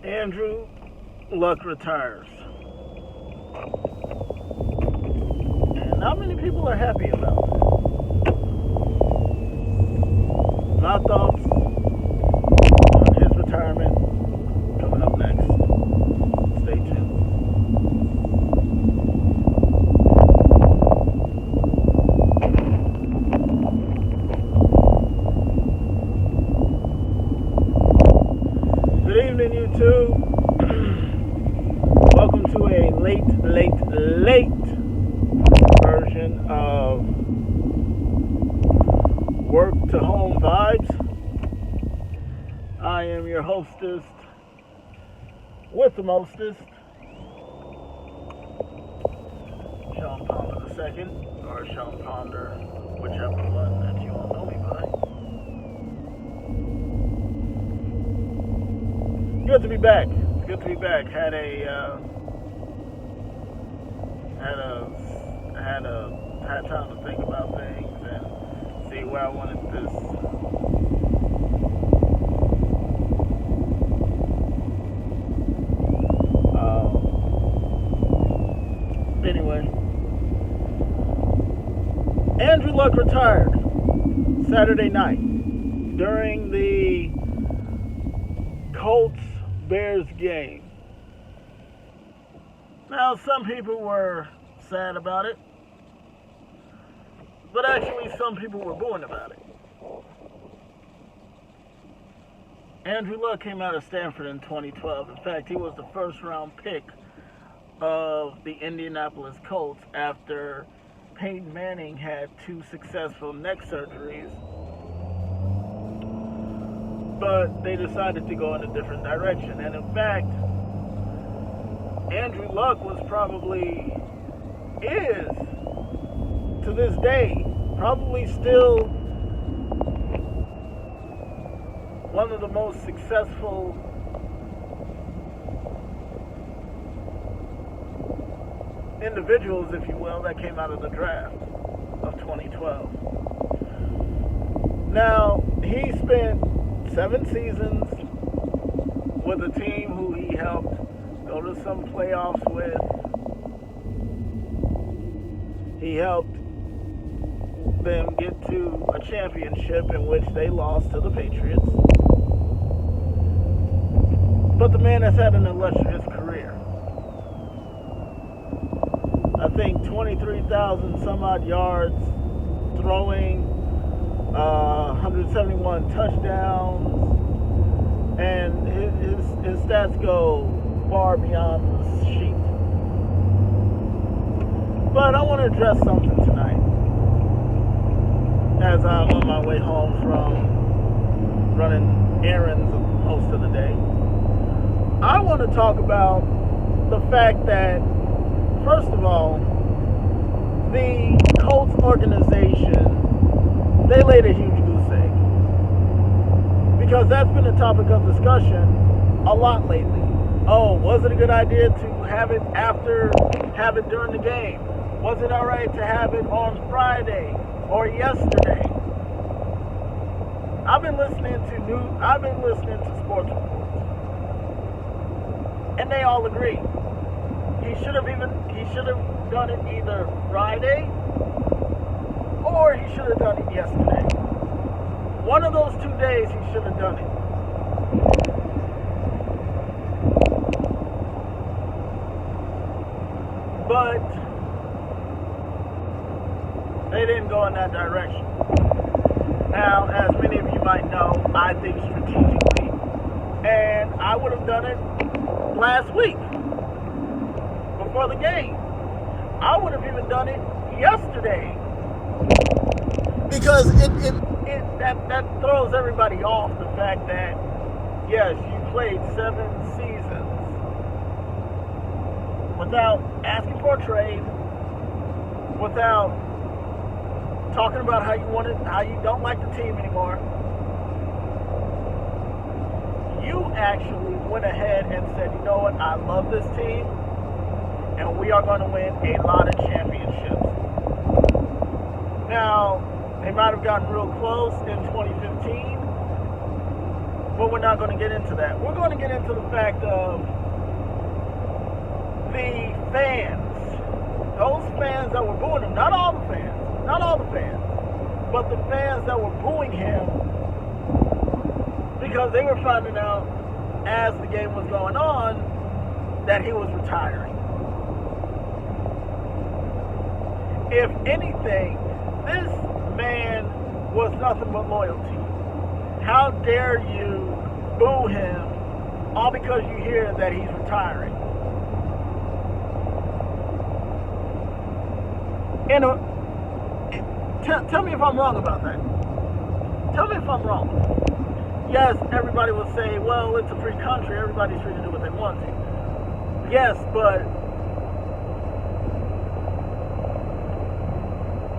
Andrew Luck retires. And not many people are happy about it. My thoughts on his retirement coming up next. Stay tuned. Good evening, YouTube. Welcome to a late version of Work to Home Vibes. I am your hostess with the mostest, Sean Ponder II, or Sean Ponder, whichever one that you all know me by. Good to be back. It's good to be back. Had time to think about things and see where I wanted this. Anyway, Andrew Luck retired Saturday night during the Colts-Bears game. Now, some people were sad about it, but actually some people were booing about it. Andrew Luck came out of Stanford in 2012. In fact, he was the first round pick of the Indianapolis Colts after Peyton Manning had 2 successful neck surgeries. But they decided to go in a different direction. And in fact, Andrew Luck is, to this day, probably still one of the most successful individuals, if you will, that came out of the draft of 2012. Now, he spent 7 seasons with a team who he helped go to some playoffs with. He helped them get to a championship in which they lost to the Patriots. But the man has had an illustrious career. I think 23,000 some odd yards throwing, 171 touchdowns, and his stats go far beyond the sheet. But I want to address something tonight as I'm on my way home from running errands most of the day. I want to talk about the fact that, first of all, the Colts organization, they laid a huge goose egg. Because that's been a topic of discussion a lot lately. Oh, was it a good idea to have it during the game? Was it alright to have it on Friday or yesterday? I've been listening to sports reports, and they all agree. He should have done it either Friday or he should have done it yesterday. One of those 2 days he should have done it. But they didn't go in that direction. Now, as many of you might know, I think strategically, and I would have done it last week before the game. I would have even done it yesterday, because that throws everybody off the fact that, yes, you played 7 seasons without asking for a trade, without talking about how you don't like the team anymore. You actually went ahead and said, you know what, I love this team, and we are going to win a lot of championships. Now, they might have gotten real close in 2015, we're not going to get into that. We're going to get into the fact of the fans. Those fans that were booing him, not all the fans, but the fans that were booing him because they were finding out as the game was going on that he was retiring. If anything, this man was nothing but loyalty. How dare you boo him all because you hear that he's retiring? And tell me if I'm wrong about that. Tell me if I'm wrong. Yes, everybody will say, well, it's a free country. Everybody's free to do what they want to. Yes, but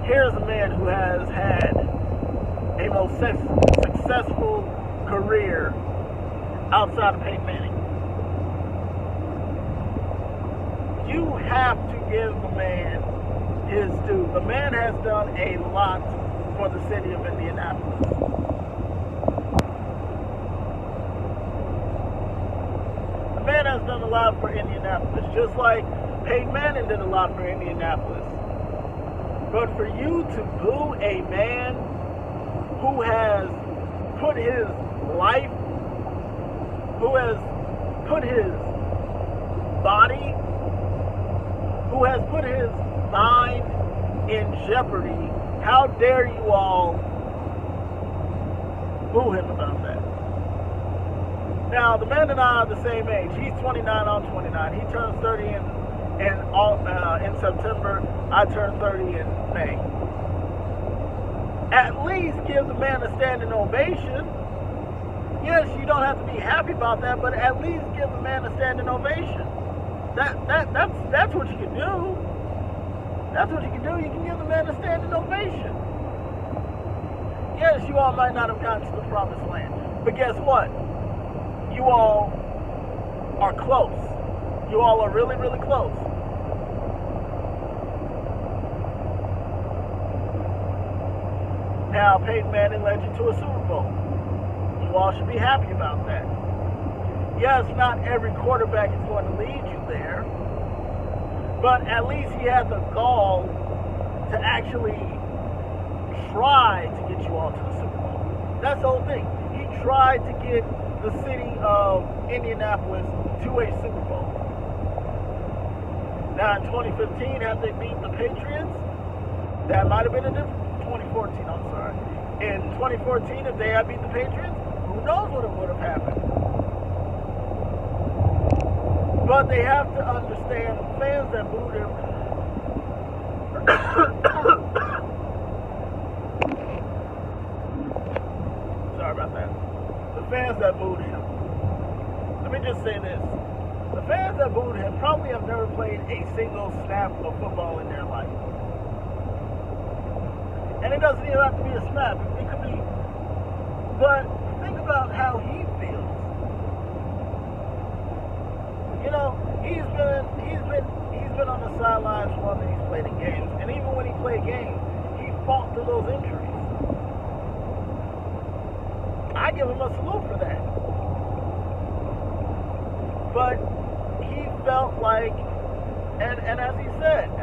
here's a man who has had a most successful career outside of Peyton Manning. You have to give the man his due. The man has done a lot for the city of Indianapolis. The man has done a lot for Indianapolis, just like Peyton Manning did a lot for Indianapolis. But for you to boo a man who has put his life, who has put his body, who has put his mind in jeopardy, how dare you all boo him about that? Now, the man and I are the same age. He's 29, I'm 29. He turns 30 in September. I turn 30 in May. At least give the man a standing ovation. Yes, you don't have to be happy about that, but at least give the man a standing ovation. That's what you can do. That's what you can do. You can give the man a standing ovation. Yes, you all might not have gotten to the promised land, but guess what? You all are close. You all are really, really close. Now, Peyton Manning led you to a Super Bowl. You all should be happy about that. Yes, not every quarterback is going to lead you there, but at least he had the gall to actually try to get you all to the Super Bowl. That's the whole thing. He tried to get the city of Indianapolis to a Super Bowl. Now, in 2015, had they beat the Patriots, that might have been a different. 2014, I'm sorry. In 2014, if they had beat the Patriots, who knows what would have happened. But they have to understand, fans that booed him, sorry about that. The fans that booed him, let me just say this. The fans that booed him probably have never played a single snap of football in their life. And it doesn't even have to be a snap. It could be, but think about how he feels. You know, he's been on the sidelines when he's played in games, and even when he played games, he fought through those injuries. I give him a salute for that. But he felt like, and as he said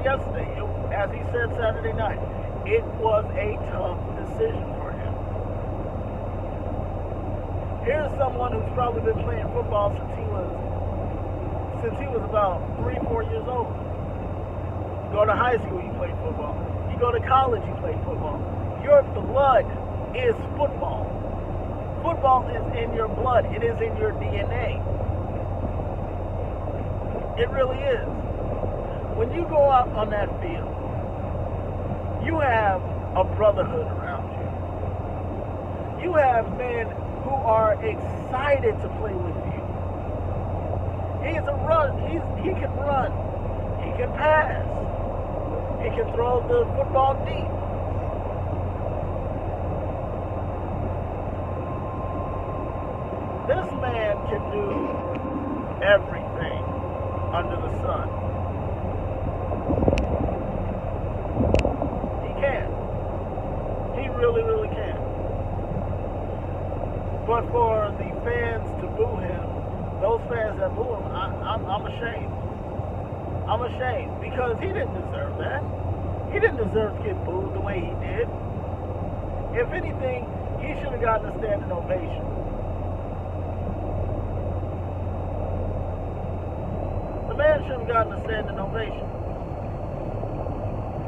yesterday, as he said Saturday night, it was a tough decision for him. Here's someone who's probably been playing football since he was about 3-4 years old. You go to high school, you play football. You go to college, you play football. Your blood is football. Football is in your blood. It is in your DNA. It really is. When you go out on that field, you have a brotherhood around you. You have men who are excited to play with you. He can run. He can pass. He can throw the football deep. This man can do everything under the sun. He can. He really, really can. But for the fans to boo him, those fans that boo him, I'm ashamed. I'm ashamed because he didn't deserve that. He didn't deserve to get booed the way he did. If anything, he should have gotten a standing ovation. The man should have gotten a standing ovation.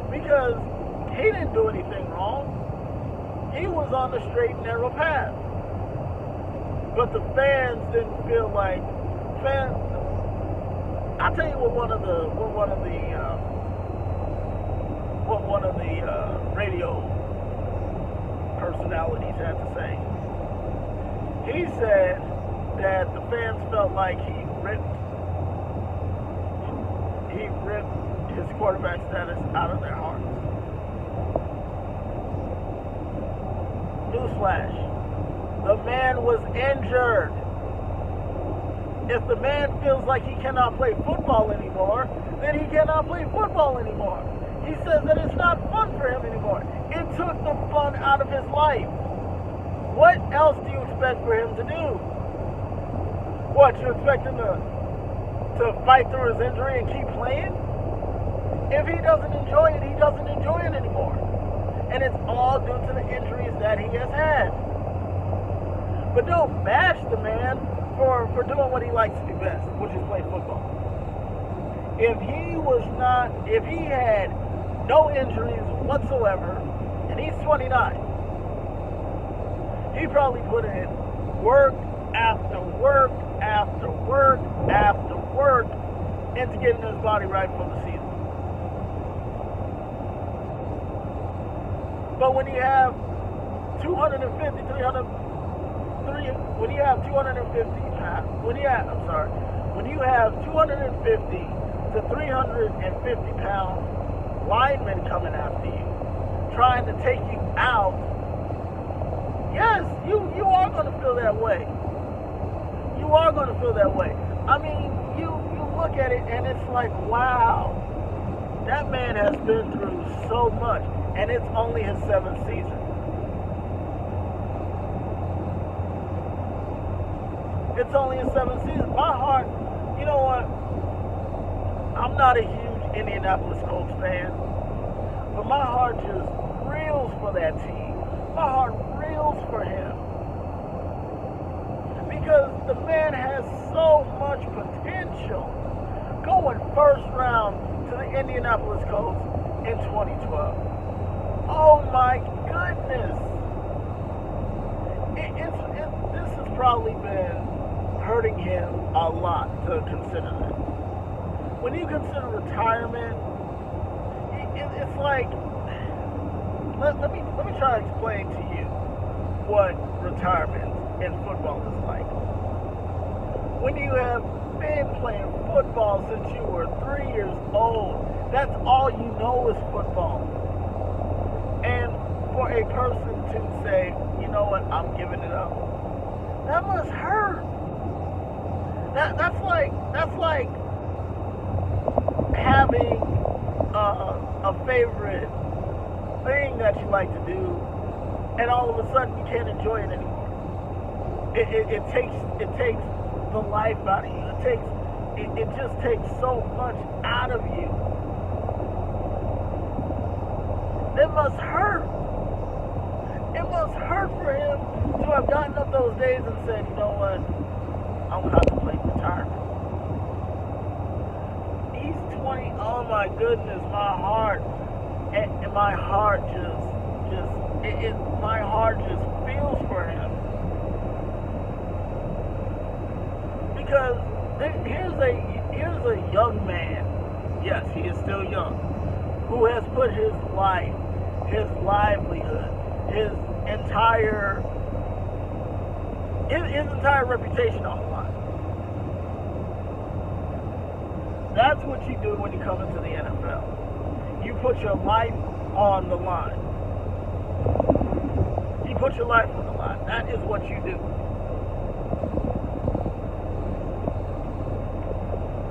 Because he didn't do anything wrong. He was on the straight and narrow path. But the fans didn't feel like fans. I'll tell you what one of the radio personalities had to say. He said that the fans felt like he ripped his quarterback status out of their hearts. Newsflash. The man was injured. If the man feels like he cannot play football anymore, then he cannot play football anymore. He says that it's not fun for him anymore. It took the fun out of his life. What else do you expect for him to do? What, you expect him to fight through his injury and keep playing? If he doesn't enjoy it, he doesn't enjoy it anymore. And it's all due to the injuries that he has had. But don't bash the man for doing what he likes to do best, which is play football. If he had no injuries whatsoever, and he's 29, he probably put in work after work after work after work into getting his body right for the season. But when you have 250 to 350 pound linemen coming after you, trying to take you out, yes, you are going to feel that way. You are going to feel that way. I mean, you look at it and it's like, wow, that man has been through so much, and it's only his 7th season. It's only his 7th season. My heart, you know what? I'm not a huge Indianapolis Colts fan, but my heart just reels for that team. My heart reels for him. Because the man has so much potential. Going first round to the Indianapolis Colts in 2012. Oh my goodness. This has probably been hurting him a lot to consider that. When you consider retirement, it's like, let me try to explain to you what retirement in football is like. When you have been playing football since you were 3 years old, that's all you know is football. And for a person to say, you know what, I'm giving it up, that must hurt. That's like having a favorite thing that you like to do, and all of a sudden you can't enjoy it anymore. It takes the life out of you. It just takes so much out of you. It must hurt. It must hurt for him to have gotten up those days and said, you know what, I'm contemplating retirement. He's 20. Oh my goodness, my heart just feels for him. Because here's a young man, yes, he is still young, who has put his life, his livelihood, his entire reputation on the line. That's what you do when you come into the NFL. You put your life on the line. You put your life on the line. That is what you do.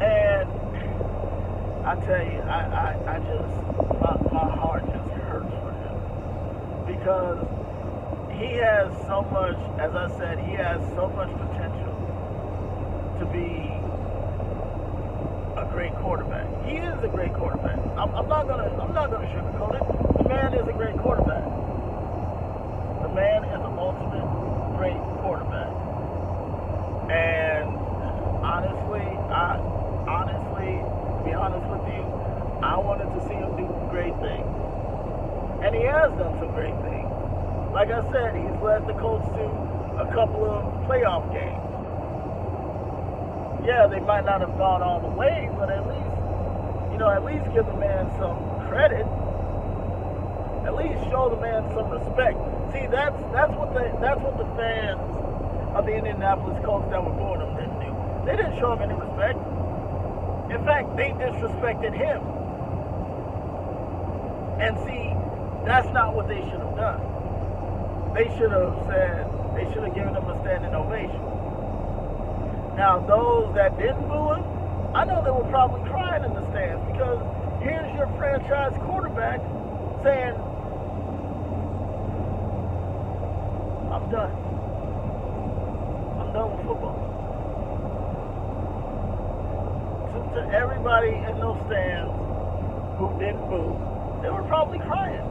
And I tell you, my heart just hurts for him. Because he has so much, as I said, he has so much potential to be a great quarterback. He is a great quarterback. I'm not gonna sugarcoat it. The man is a great quarterback. The man is the ultimate great quarterback. And honestly, to be honest with you, I wanted to see him do great things. And he has done some great things. Like I said, he's led the Colts to a couple of playoff games. Yeah, they might not have gone all the way, but at least give the man some credit. At least show the man some respect. See, that's what the fans of the Indianapolis Colts that were booing him didn't do. They didn't show him any respect. In fact, they disrespected him. And see, that's not what they should have done. They should have given him a standing ovation. Now, those that didn't boo him, I know they were probably crying in the stands because here's your franchise quarterback saying, I'm done. I'm done with football. To everybody in those stands who didn't boo, they were probably crying.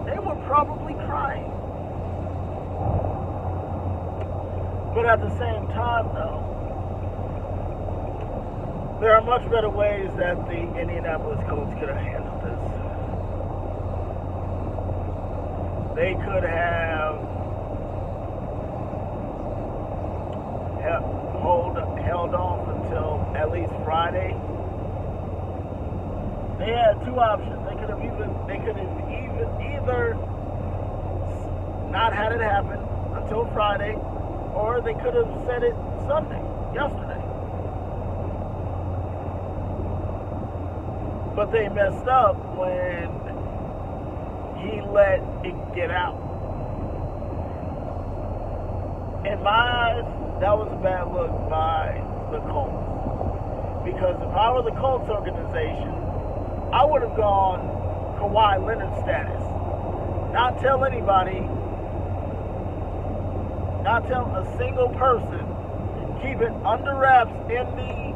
They were probably crying. But at the same time, though, there are much better ways that the Indianapolis Colts could have handled this. They could have held off until at least Friday. They had two options. They could have either not had it happen until Friday, or they could have said it yesterday. But they messed up when he let it get out. In my eyes, that was a bad look by the Colts. Because if I were the Colts organization, I would have gone Kawhi Leonard status. Not tell anybody, not tell a single person, keep it under wraps in the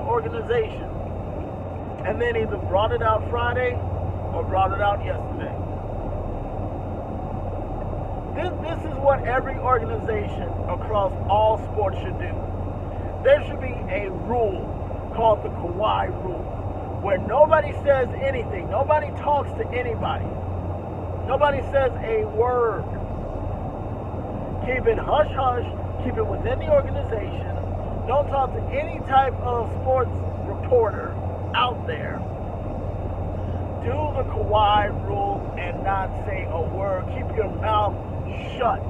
organization. And then either brought it out Friday or brought it out yesterday. This is what every organization across all sports should do. There should be a rule called the Kawhi rule, where nobody says anything, nobody talks to anybody, nobody says a word. Keep it hush-hush, keep it within the organization, don't talk to any type of sports reporter out there. Do the Kawhi rule and not say a word. Keep your mouth shut.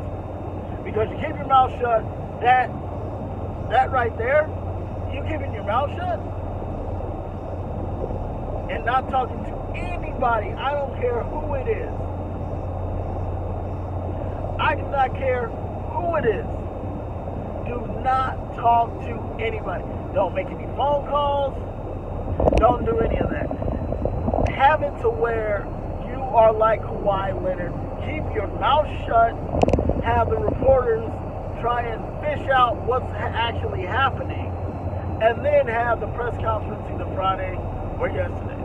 Because you keep your mouth shut, that right there, you keeping your mouth shut and not talking to anybody. I don't care who it is. I do not care who it is. Do not talk to anybody. Don't make any phone calls. Don't do any of that. Have it to where you are like Kawhi Leonard. Keep your mouth shut. Have the reporters try and fish out what's actually happening. And then have the press conference either Friday or yesterday.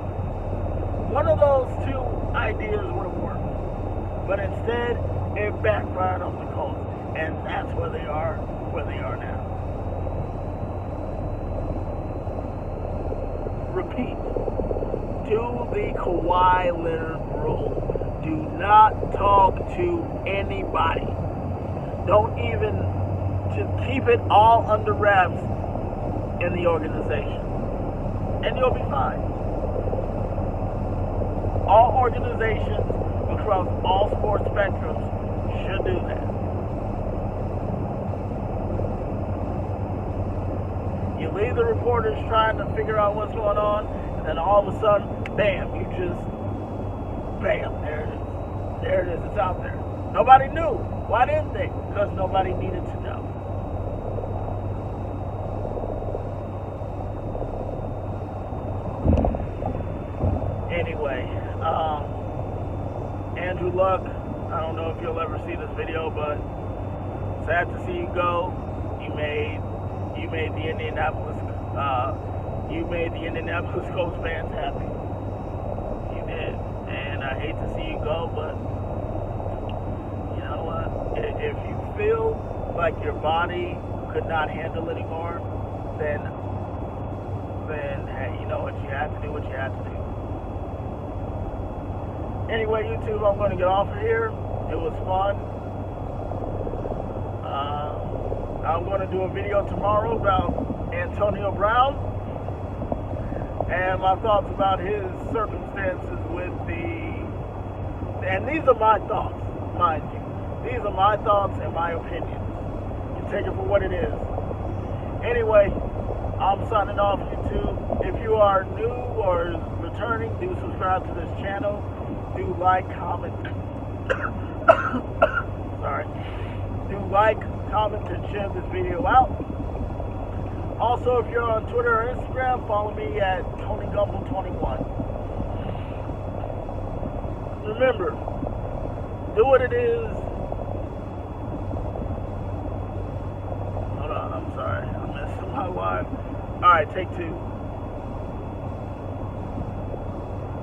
One of those two ideas would have worked. But instead, it backfired on the Colts. And that's where they are now. Repeat. Do the Kawhi Leonard rule. Do not talk to anybody. Don't even, just keep it all under wraps in the organization. And you'll be fine. All organizations across all sports spectrums should do that. You leave the reporters trying to figure out what's going on, and then all of a sudden, bam, there it is. There it is, it's out there. Nobody knew. Why didn't they? Because nobody needed to know. Anyway, Andrew Luck I don't know if you'll ever see this video, but sad to see you go. You made the Indianapolis Colts fans happy. You did, and I hate to see you go, but you know what? If you feel like your body could not handle anymore, then hey, you know what? You had to do what you had to do. Anyway, YouTube, I'm going to get off of here. It was fun. I'm going to do a video tomorrow about Antonio Brown and my thoughts about his circumstances with and these are my thoughts, mind you. These are my thoughts and my opinions. You take it for what it is. Anyway, I'm signing off, YouTube. If you are new or returning, do subscribe to this channel. Do like, comment. Sorry. Do like, comment, and share this video out. Also, if you're on Twitter or Instagram, follow me at TonyGumble21. Remember, do what it is. Hold on, I'm sorry. I missed my live. Alright, take two.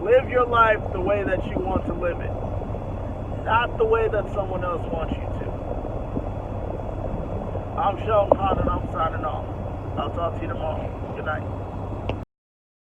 Live your life the way that you want to live it, not the way that someone else wants you to. I'm Sheldon Khan and I'm signing off. I'll talk to you tomorrow. Good night.